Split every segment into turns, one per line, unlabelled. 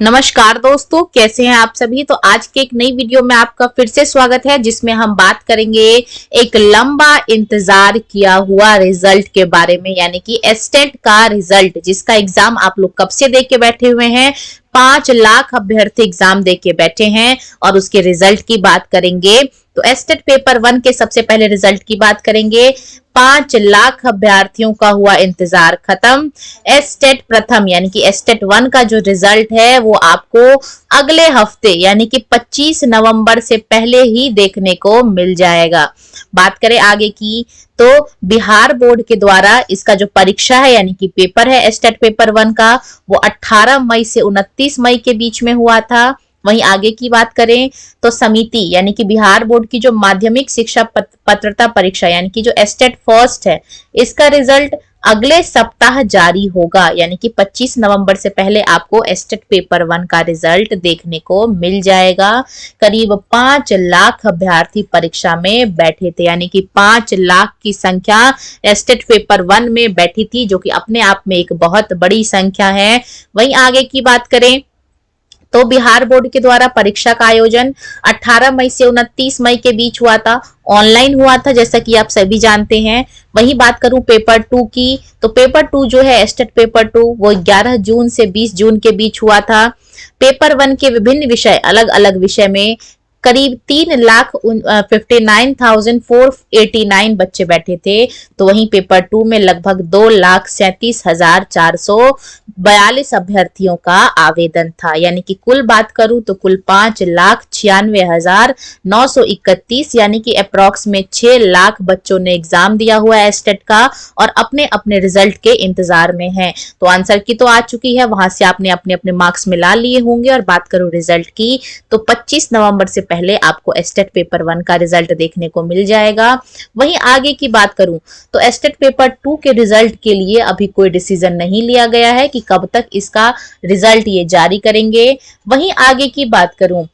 नमस्कार दोस्तों, कैसे हैं आप सभी। तो आज के एक नई वीडियो में आपका फिर से स्वागत है, जिसमें हम बात करेंगे एक लंबा इंतजार किया हुआ रिजल्ट के बारे में, यानी कि एस्टेट का रिजल्ट, जिसका एग्जाम आप लोग कब से दे के बैठे हुए हैं। 5 लाख अभ्यर्थी एग्जाम दे के बैठे हैं और उसके रिजल्ट की बात करेंगे। तो एस्टेट पेपर 1 के सबसे पहले रिजल्ट की बात करेंगे। 5 लाख अभ्यर्थियों का हुआ इंतजार खत्म। एस्टेट प्रथम यानी कि एस्टेट 1 का जो रिजल्ट है वो आपको अगले हफ्ते यानी कि 25 नवंबर से पहले ही देखने को मिल जाएगा। बात करें आगे की, तो बिहार बोर्ड के द्वारा इसका जो परीक्षा है यानी कि पेपर है एस्टेट पेपर 1 का, वो 18 मई से 29 मई के बीच में हुआ था। वहीं आगे की बात करें तो समिति यानी कि बिहार बोर्ड की जो माध्यमिक शिक्षा पात्रता परीक्षा यानी कि जो एस्टेट फर्स्ट है, इसका रिजल्ट अगले सप्ताह जारी होगा, यानी कि 25 नवंबर से पहले आपको एस्टेट पेपर 1 का रिजल्ट देखने को मिल जाएगा। करीब 5 लाख अभ्यर्थी परीक्षा में बैठे थे, यानी कि 5 लाख की संख्या एस्टेट पेपर 1 में बैठी थी, जो कि अपने आप में एक बहुत बड़ी संख्या है। वहीं आगे की बात करें तो बिहार बोर्ड के द्वारा परीक्षा का आयोजन 18 मई से 29 मई के बीच हुआ था, ऑनलाइन हुआ था, जैसा कि आप सभी जानते हैं। वही बात करूं पेपर 2 की, तो पेपर 2 जो है एस्टेट पेपर 2 वो 11 जून से 20 जून के बीच हुआ था। पेपर 1 के विभिन्न विषय, अलग अलग विषय में करीब 3,59,489 बच्चे बैठे थे। तो वहीं पेपर 2 में लगभग 2,37,442 अभ्यर्थियों का आवेदन था, यानी कि कुल बात करूं तो कुल 5,96,931 यानी कि अप्रॉक्स में 6 लाख बच्चों ने एग्जाम दिया हुआ है एस्टेट का और अपने अपने रिजल्ट के इंतजार में है। तो आंसर की तो आ चुकी है, वहां से आपने अपने अपने मार्क्स मिला लिए होंगे। और बात करूं रिजल्ट की तो 25 नवंबर से पहले आपको एस्टेट पेपर 1 का रिजल्ट देखने को मिल जाएगा। वहीं आगे की बात करूं तो एस्टेट पेपर 2 के रिजल्ट के लिए अभी कोई डिसीजन नहीं लिया गया है कि कब तक इसका रिजल्ट ये जारी करेंगे। वहीं आगे की बात करूं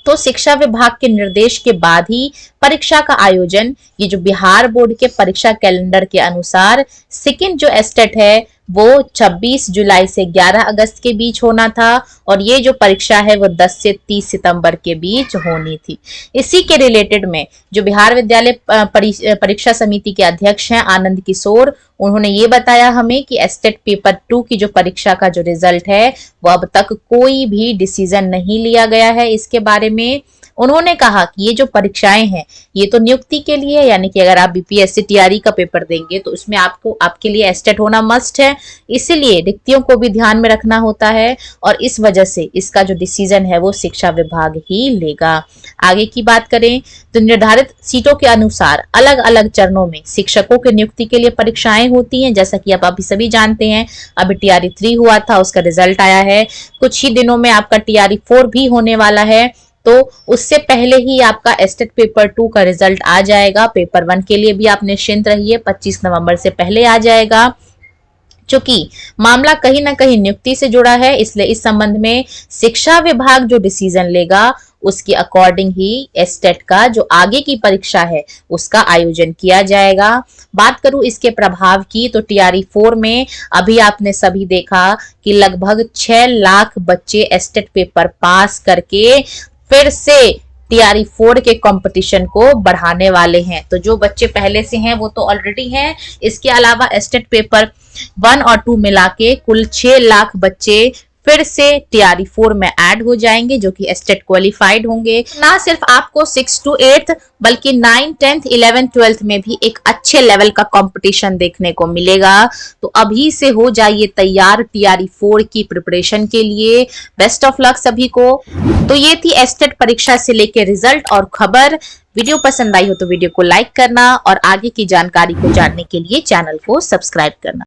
तो शिक्षा विभाग के निर्देश के बाद ही परीक्षा का आयोजन, ये जो बिहार बोर्ड के परीक्षा कैलेंडर के अनुसार सेकंड जो एस्टेट है वो 26 जुलाई से 11 अगस्त के बीच होना था और ये जो परीक्षा है वो 10 से 30 सितंबर के बीच होनी थी। इसी के रिलेटेड में जो बिहार विद्यालय परीक्षा समिति के अध्यक्ष हैं आनंद किशोर, उन्होंने ये बताया हमें कि एस्टेट पेपर 2 की जो परीक्षा का जो रिजल्ट है वो अब तक कोई भी डिसीजन नहीं लिया गया है इसके बारे में। उन्होंने कहा कि ये जो परीक्षाएं हैं ये तो नियुक्ति के लिए, यानी कि अगर आप बीपीएससी टीआरई का पेपर देंगे तो उसमें आपको आपके लिए एस्टेट होना मस्ट है, इसीलिए रिक्तियों को भी ध्यान में रखना होता है और इस वजह से इसका जो डिसीजन है वो शिक्षा विभाग ही लेगा। आगे की बात करें तो निर्धारित सीटों के अनुसार अलग अलग चरणों में शिक्षकों की नियुक्ति के लिए परीक्षाएं होती हैं, जैसा कि आप अभी सभी जानते हैं। अभी टीआरई 3 हुआ था, उसका रिजल्ट आया है, कुछ ही दिनों में आपका टीआरई 4 भी होने वाला है, तो उससे पहले ही आपका एस्टेट पेपर 2 का रिजल्ट आ जाएगा। पेपर 1 के लिए भी आप निश्चिंत रहिए, 25 नवंबर से पहले आ जाएगा। चूंकि मामला कहीं ना कहीं नियुक्ति से जुड़ा है, इसलिए इस संबंध में शिक्षा विभाग जो डिसीजन लेगा उसके अकॉर्डिंग ही एस्टेट का जो आगे की परीक्षा है उसका आयोजन किया जाएगा। बात करूं इसके प्रभाव की तो टीआरई 4 में अभी आपने सभी देखा कि लगभग 6 लाख बच्चे एस्टेट पेपर पास करके फिर से टीआरई 4 के कंपटीशन को बढ़ाने वाले हैं। तो जो बच्चे पहले से हैं वो तो ऑलरेडी हैं, इसके अलावा एस्टेट पेपर 1 और 2 मिला के कुल 6 लाख बच्चे फिर से टीआरई 4 में ऐड हो जाएंगे, जो कि एस्टेट क्वालिफाइड होंगे। ना सिर्फ आपको 6 to 8 बल्कि 9, 10th, 11th, 12th में भी एक अच्छे लेवल का कंपटीशन देखने को मिलेगा। तो अभी से हो जाइए तैयार टीआरई 4 की प्रिपरेशन के लिए। बेस्ट ऑफ लक सभी को। तो ये थी एस्टेट परीक्षा से लेकर रिजल्ट और खबर। वीडियो पसंद आई हो तो वीडियो को लाइक करना और आगे की जानकारी को जानने के लिए चैनल को सब्सक्राइब करना।